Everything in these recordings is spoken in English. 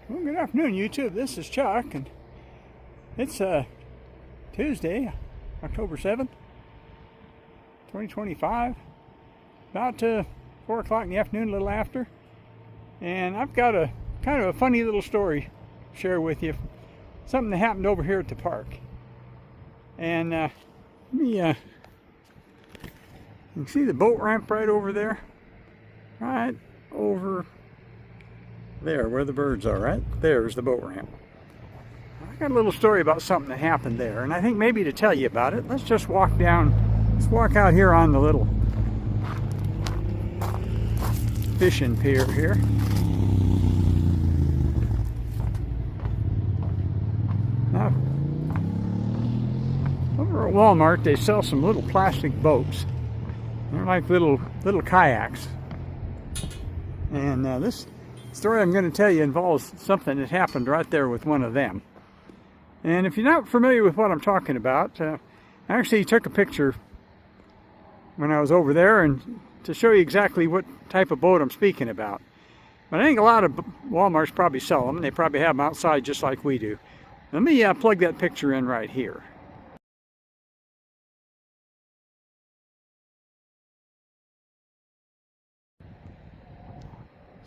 Well, good afternoon, YouTube. This is Chuck, and it's Tuesday, October 7th, 2025, about 4 o'clock in the afternoon, a little after. And I've got a kind of a funny little story to share with you, something that happened over here at the park. And you can see the boat ramp right over there, right over there where the birds are, right? There's the boat ramp. I got a little story about something that happened there, and I think maybe to tell you about it, let's just walk down, let's walk out here on the little fishing pier here. Now, over at Walmart, they sell some little plastic boats. They're like little kayaks. And this story I'm going to tell you involves something that happened right there with one of them. And if you're not familiar with what I'm talking about, I actually took a picture when I was over there and to show you exactly what type of boat I'm speaking about. But I think a lot of Walmarts probably sell them, and they probably have them outside just like we do. Let me plug that picture in right here.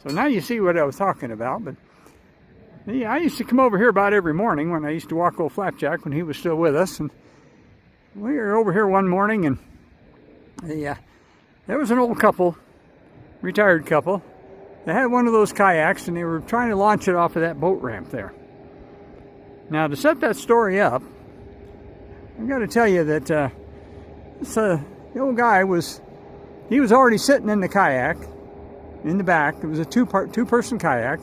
So now you see what I was talking about. But yeah, I used to come over here about every morning when I used to walk old Flapjack when he was still with us. And we were over here one morning, and there was an old couple, retired couple. They had one of those kayaks, and they were trying to launch it off of that boat ramp there. Now, to set that story up, I've got to tell you that the old guy was already sitting in the kayak. In the back, it was a two-person kayak,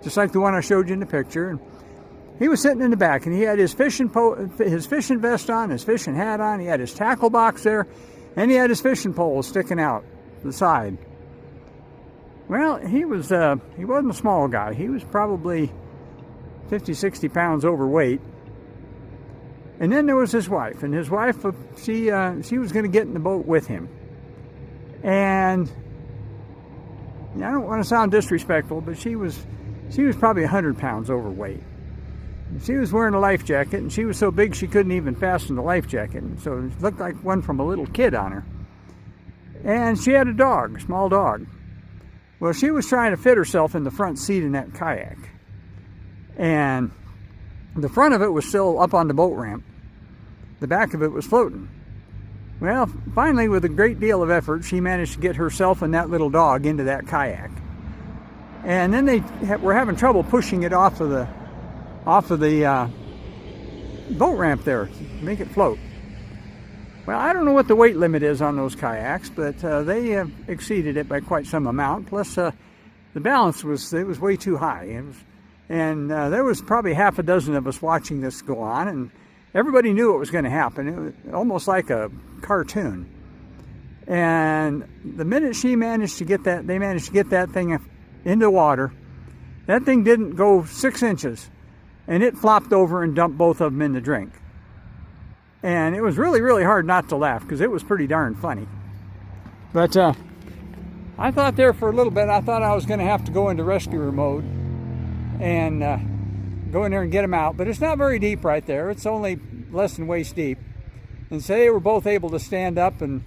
just like the one I showed you in the picture. And he was sitting in the back, and he had his fishing vest on, his fishing hat on. He had his tackle box there, and he had his fishing pole sticking out the side. Well, he wasn't a small guy. He was probably 50, 60 pounds overweight. And then there was his wife, and his wife, she was going to get in the boat with him. And I don't want to sound disrespectful, but she was probably 100 pounds overweight. She was wearing a life jacket, and she was so big she couldn't even fasten the life jacket. So it looked like one from a little kid on her. And she had a dog, a small dog. Well, she was trying to fit herself in the front seat in that kayak. And the front of it was still up on the boat ramp. The back of it was floating. Well, finally, with a great deal of effort, she managed to get herself and that little dog into that kayak. And then they were having trouble pushing it off of the boat ramp there to make it float. Well, I don't know what the weight limit is on those kayaks, but they exceeded it by quite some amount. Plus, the balance was way too high. And there was probably half a dozen of us watching this go on, and everybody knew what was going to happen. It was almost like a cartoon. And the minute they managed to get that thing into water, that thing didn't go 6 inches, and it flopped over and dumped both of them in the drink. And it was really, really hard not to laugh, because it was pretty darn funny. But I thought there for a little bit, I thought I was going to have to go into rescuer mode and go in there and get them out. But it's not very deep right there. It's only less than waist deep. And so they were both able to stand up, and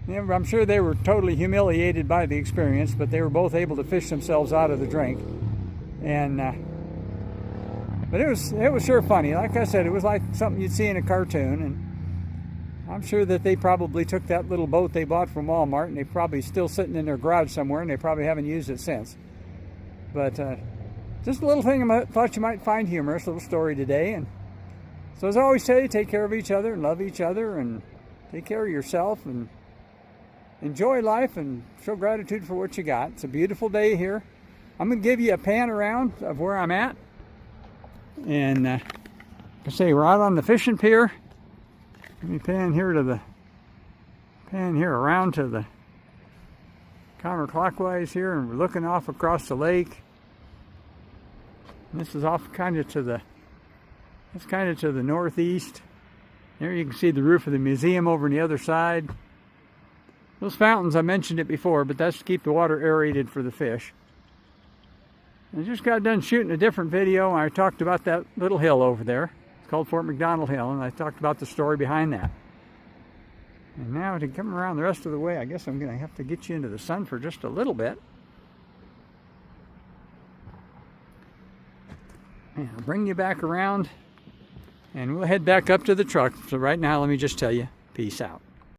I'm sure they were totally humiliated by the experience, but they were both able to fish themselves out of the drink. And but it was sure funny. Like I said, it was like something you'd see in a cartoon. And I'm sure that they probably took that little boat they bought from Walmart, and they're probably still sitting in their garage somewhere, and they probably haven't used it since. But just a little thing I thought you might find humorous, little story today. And so as I always tell you, take care of each other and love each other and take care of yourself and enjoy life and show gratitude for what you got. It's a beautiful day here. I'm going to give you a pan around of where I'm at. And like I say, we're out on the fishing pier. Let me pan here around to the counterclockwise here, and we're looking off across the lake. And this is off kind of to the northeast. There you can see the roof of the museum over on the other side. Those fountains, I mentioned it before, but that's to keep the water aerated for the fish. I just got done shooting a different video, and I talked about that little hill over there. It's called Fort McDonald Hill, and I talked about the story behind that. And now to come around the rest of the way, I guess I'm going to have to get you into the sun for just a little bit. And I'll bring you back around, and we'll head back up to the truck. So right now, let me just tell you, peace out.